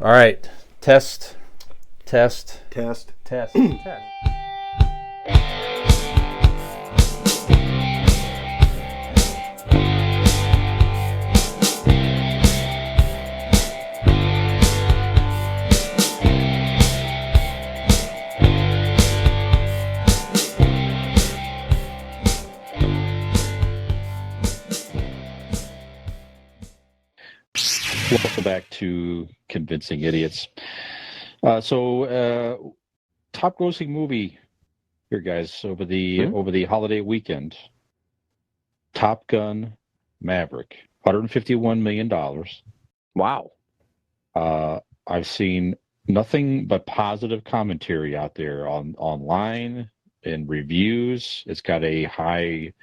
All right. Test. Test. Test. Welcome back to Convincing Idiots. Top grossing movie here, guys, over the holiday weekend. Top Gun Maverick, $151 million. Wow. I've seen nothing but positive commentary out there online and reviews. It's got a high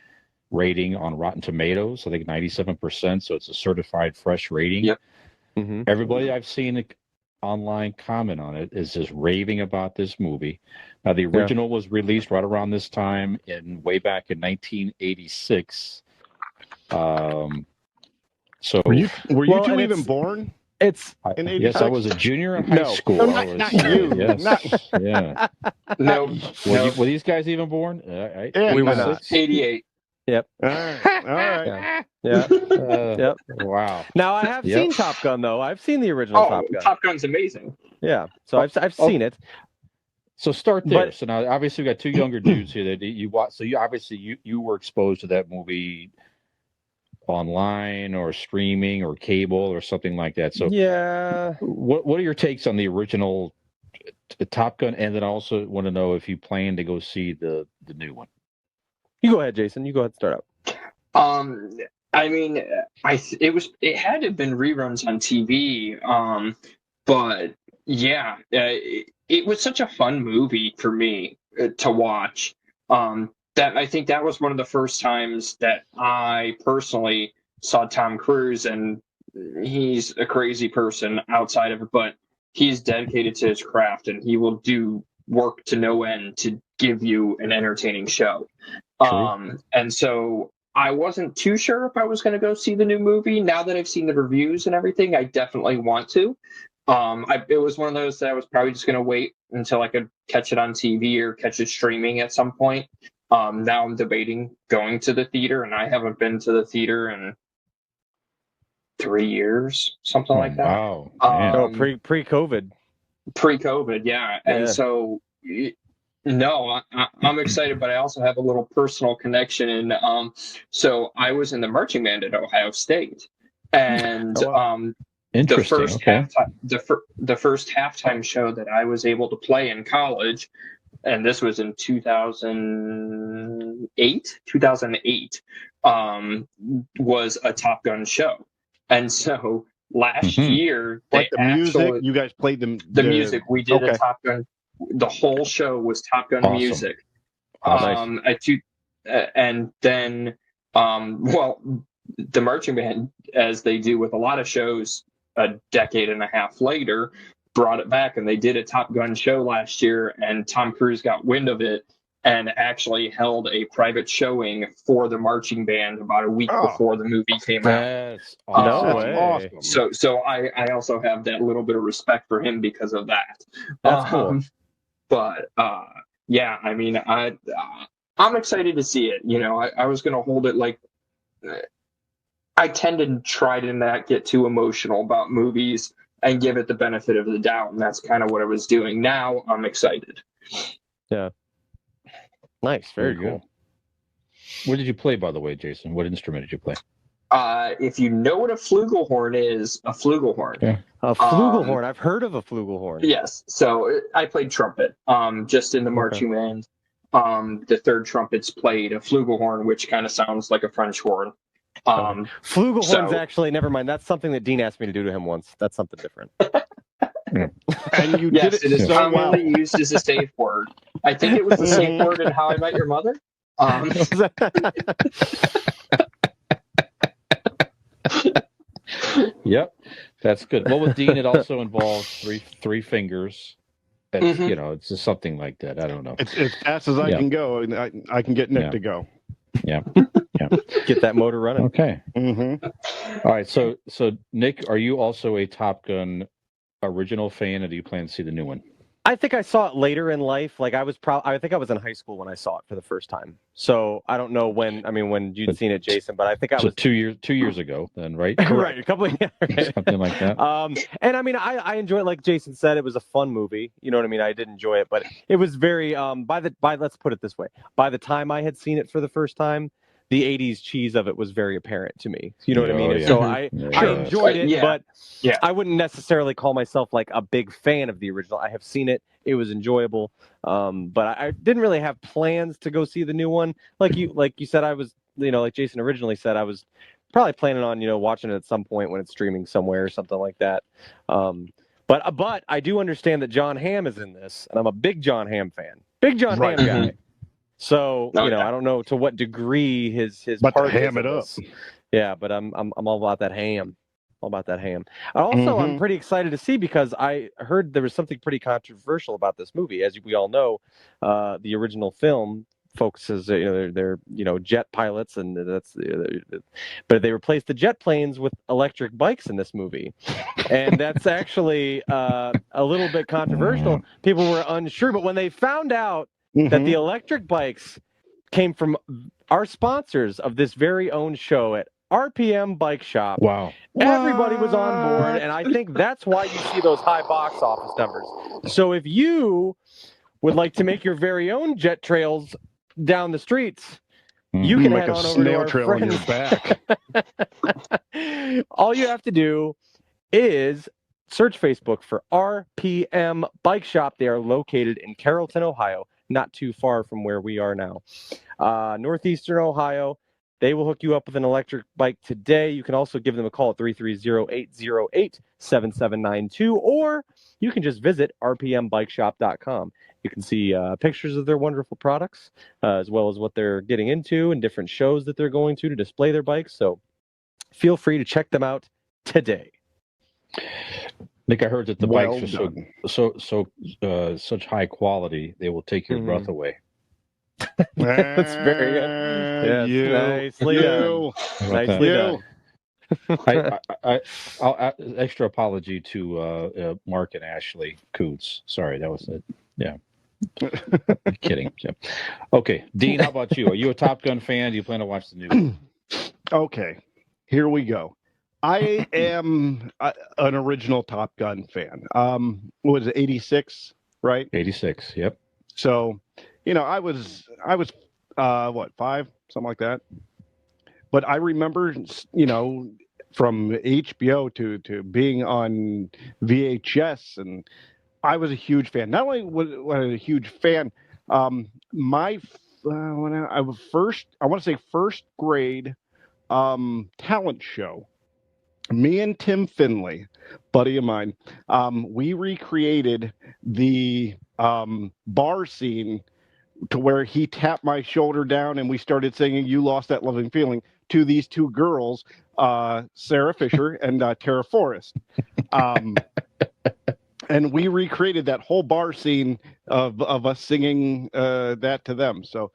rating on Rotten Tomatoes, I think 97%, so it's a certified fresh rating. Yep. Mm-hmm. Everybody I've seen online comment on it is just raving about this movie. Now, the original was released right around this time, way back in 1986. So were you Well, two and even born? It's In yes, 86? I was a junior in high school. No, not you. Yes, yeah. No. Were these guys even born? Yeah, we were not. 86? 88. Yep. All right. Yeah. Yep. Wow. Now I have Yep. seen Top Gun though. I've seen the original Oh, Top Gun. Top Gun's amazing. Yeah. So I've seen it. So start there. But- So now, obviously, we got two younger dudes here that you watch. So you were exposed to that movie online or streaming or cable or something like that. So yeah. what are your takes on the original Top Gun? And then I also want to know if you plan to go see the new one. You go ahead, Jason. You go ahead and start out. I mean, it had to have been reruns on TV. But yeah, it was such a fun movie for me to watch. That I think that was one of the first times that I personally saw Tom Cruise, and he's a crazy person outside of it, but he's dedicated to his craft, and he will do work to no end to give you an entertaining show. And so I wasn't too sure if I was going to go see the new movie. Now that I've seen the reviews and everything, I definitely want to. It was one of those that I was probably just going to wait until I could catch it on TV or catch it streaming at some point. Now I'm debating going to the theater, and I haven't been to the theater in 3 years, something like that. Wow. Pre-COVID. Pre-COVID, yeah. And so, no, I'm excited, but I also have a little personal connection. And so I was in the marching band at Ohio State, and the first halftime show that I was able to play in college, and this was in 2008, was a Top Gun show. And so last year, Like the music, you guys played the music. We did a Top Gun. The whole show was Top Gun music. Nice. And then, the marching band, as they do with a lot of shows, a decade and a half later, brought it back, and they did a Top Gun show last year, and Tom Cruise got wind of it and actually held a private showing for the marching band about a week before the movie came out. That's awesome. So I also have that little bit of respect for him because of that. That's cool. But yeah, I mean, I'm excited to see it. You know, I was going to hold it like I tend to try to not get too emotional about movies and give it the benefit of the doubt, and that's kind of what I was doing. Now I'm excited. Yeah. Nice. Very cool. What did you play, by the way, Jason? What instrument did you play? If you know what a flugelhorn is, a flugelhorn. Okay. A flugelhorn. I've heard of a flugelhorn. Yes. So I played trumpet, just in the marching band. The third trumpet's played a flugelhorn, which kind of sounds like a French horn. Flugelhorn's actually, never mind. That's something that Dean asked me to do to him once. That's something different. And you yes, did it is so commonly used as a safe word. I think it was the safe word in How I Met Your Mother. Yep, that's good. Well, with Dean, it also involves three fingers. That's, you know, it's just something like that. I don't know. It's as fast as I can go, and I can get Nick to go. Yeah. Get that motor running. Okay. Mm-hmm. All right. So Nick, are you also a Top Gun original fan, or do you plan to see the new one? I think I saw it later in life. Like I think I was in high school when I saw it for the first time. So I don't know when. I mean, when you'd seen it, Jason. But I think I was 2 years ago. Then, right? right, a couple of right. Something like that. And I mean, I enjoy it. Like Jason said, it was a fun movie. You know what I mean? I did enjoy it, but it was very let's put it this way. By the time I had seen it for the first time, the 80s cheese of it was very apparent to me. You know what I mean? Yeah. So I enjoyed it, but I wouldn't necessarily call myself like a big fan of the original. I have seen it. It was enjoyable. But I didn't really have plans to go see the new one. Like you said, I was, like Jason originally said, I was probably planning on, watching it at some point when it's streaming somewhere or something like that. But I do understand that John Hamm is in this, and I'm a big John Hamm fan. Big John Hamm guy. So I don't know to what degree his but part to ham is it up. this. Yeah, but I'm all about that ham. All about that ham. Also, I'm pretty excited to see because I heard there was something pretty controversial about this movie. As we all know, the original film focuses, they're jet pilots, and but they replaced the jet planes with electric bikes in this movie, and that's actually a little bit controversial. People were unsure, but when they found out that the electric bikes came from our sponsors of this very own show at RPM Bike Shop. Wow. Everybody was on board, and I think that's why you see those high box office numbers. So if you would like to make your very own jet trails down the streets, you can head on over to our trail on your back. All you have to do is search Facebook for RPM Bike Shop. They are located in Carrollton, Ohio, not too far from where we are now. Northeastern Ohio. They will hook you up with an electric bike today. You can also give them a call at 330-808-7792, or you can just visit rpmbikeshop.com. You can see pictures of their wonderful products, as well as what they're getting into and different shows that they're going to display their bikes. So feel free to check them out today. Nick, I heard that the bikes are such high quality, they will take your breath away. That's very good. Yes, nicely done. Nicely done. I'll extra apology to Mark and Ashley Coots. Sorry, that was it. Yeah. Kidding. Yeah. Okay, Dean, how about you? Are you a Top Gun fan? Do you plan to watch the new? Okay, here we go. I am an original Top Gun fan. What was it, 86, right? 86, yep. So, I was what, 5, something like that. But I remember, from HBO to being on VHS, and I was a huge fan. Not only was I a huge fan, when I was first grade talent show, me and Tim Finley, buddy of mine, we recreated the bar scene to where he tapped my shoulder down and we started singing "You Lost That Loving Feeling" to these two girls, Sarah Fisher and Tara Forrest. And we recreated that whole bar scene of us singing that to them. So,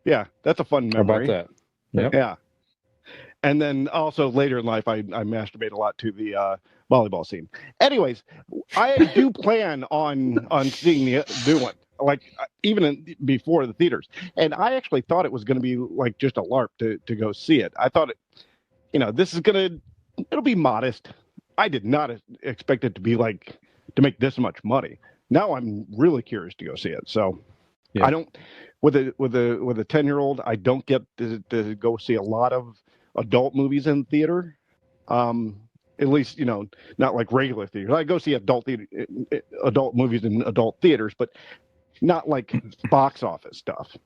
yeah, that's a fun memory. How about that? Yep. Yeah. And then also later in life, I masturbate a lot to the volleyball scene. Anyways, I do plan on seeing the new one, like even before the theaters. And I actually thought it was going to be like just a LARP to go see it. I thought this is it'll be modest. I did not expect it to be like to make this much money. Now I'm really curious to go see it. So yeah. I don't with a 10-year-old, I don't get to go see a lot of adult movies in theater, at least not like regular theaters. I go see adult movies in adult theaters, but not like box office stuff.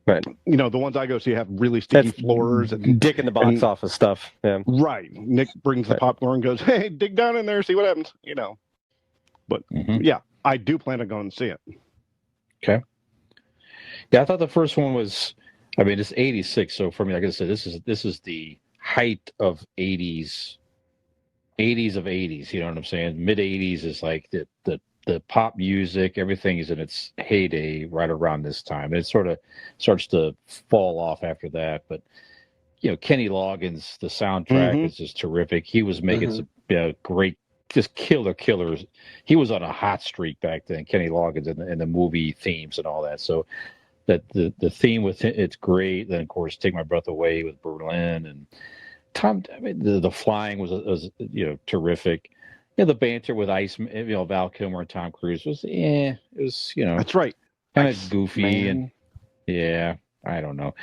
Right. The ones I go see have really sticky floors and dick in the box office stuff. Yeah. Right. Nick brings the popcorn and goes, "Hey, dig down in there, see what happens." But yeah, I do plan on going to see it. Okay. Yeah, I thought the first one was. I mean, it's 86, so for me, like I said, this is the height of 80s of 80s. You know what I'm saying? Mid 80s is like the pop music. Everything is in its heyday right around this time. It sort of starts to fall off after that. But Kenny Loggins, the soundtrack is just terrific. He was making some great just killers. He was on a hot streak back then, Kenny Loggins, in the movie themes and all that. So that the theme with it's great. Then of course, Take My Breath Away with Berlin and Tom. I mean, the flying was terrific. The banter with Val Kilmer and Tom Cruise was it was That's right, kind of goofy and I don't know.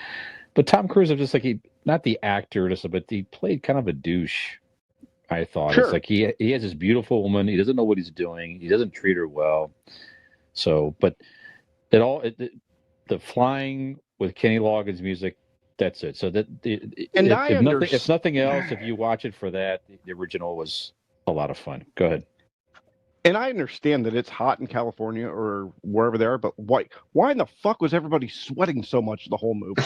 But Tom Cruise, just like not the actor, but he played kind of a douche. I thought it's like he has this beautiful woman. He doesn't know what he's doing. He doesn't treat her well. So, but the flying with Kenny Loggins music, that's it. So if nothing else, if you watch it for that, the original was a lot of fun. Go ahead. And I understand that it's hot in California or wherever they are, but why in the fuck was everybody sweating so much the whole movie?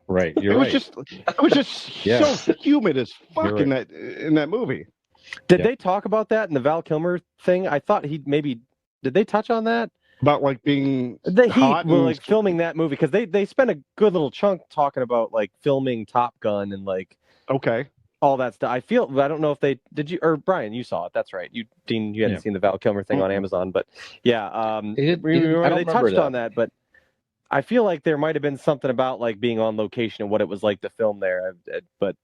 Right, it was just so humid as fuck in that movie. Did they talk about that in the Val Kilmer thing? I thought did they touch on that? About like being filming that movie, because they spent a good little chunk talking about like filming Top Gun and like all that stuff. I don't know if they did. You or Brian, you saw it. That's right. Dean, you hadn't seen the Val Kilmer thing on Amazon, but they touched on that, but I feel like there might have been something about like being on location and what it was like to film there, but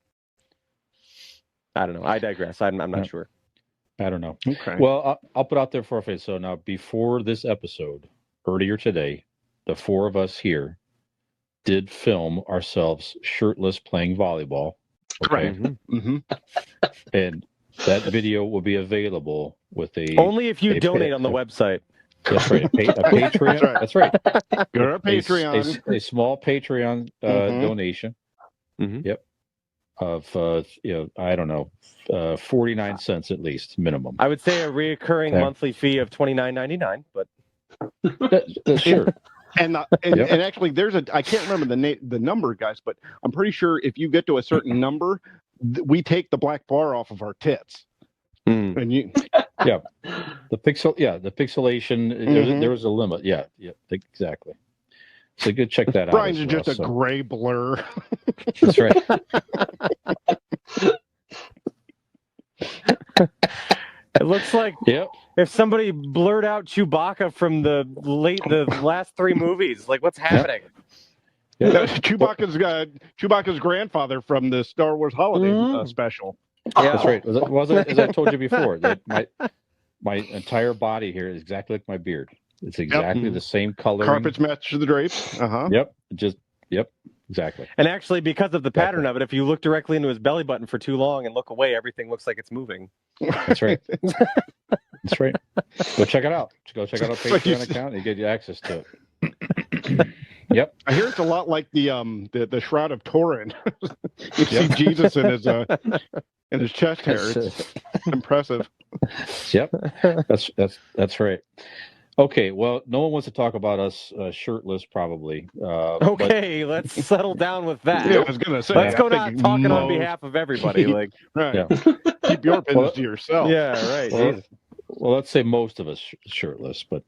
I don't know. I digress. I'm not sure. I don't know. Okay. Well, I'll put out there for a face. So now, before this episode, earlier today, the four of us here did film ourselves shirtless playing volleyball. Okay? Right. Mm-hmm. And that video will be available with only if you donate on the website. That's right. A Patreon. That's right. Go to Patreon. A small Patreon donation. Mm-hmm. Yep. Of I don't know, 49 cents at least minimum. I would say a reoccurring monthly fee of $29.99, but sure. And actually, I can't remember the number, guys, but I'm pretty sure if you get to a certain number, we take the black bar off of our tits. And the pixelation. There was a limit. Yeah, exactly. So go check that out. Brian's just a gray blur. That's right. It looks like if somebody blurred out Chewbacca from the last three movies. Like, what's happening? Yeah. Chewbacca's grandfather from the Star Wars holiday special. Yeah, that's right. As I told you before, that my entire body here is exactly like my beard. It's exactly the same color. Carpets match the drapes. Yep. Exactly. And actually, because of the pattern of it, if you look directly into his belly button for too long and look away, everything looks like it's moving. That's right. That's right. Go check it out. Go check out our Patreon account and get you access to it. Yep. I hear it's a lot like the Shroud of Turin. You see Jesus in his chest hair. It's impressive. Yep. That's right. Okay, well, no one wants to talk about us shirtless, probably. Okay, let's settle down with that. Yeah, I was gonna say. Let's go not talking on behalf of everybody. Like, right. Yeah. Keep your business to yourself. Yeah, right. Well, let's say most of us shirtless, but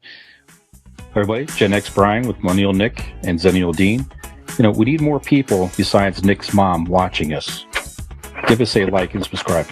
everybody, Gen X Brian with Millennial Nick and Zennial Dean. We need more people besides Nick's mom watching us. Give us a like and subscribe.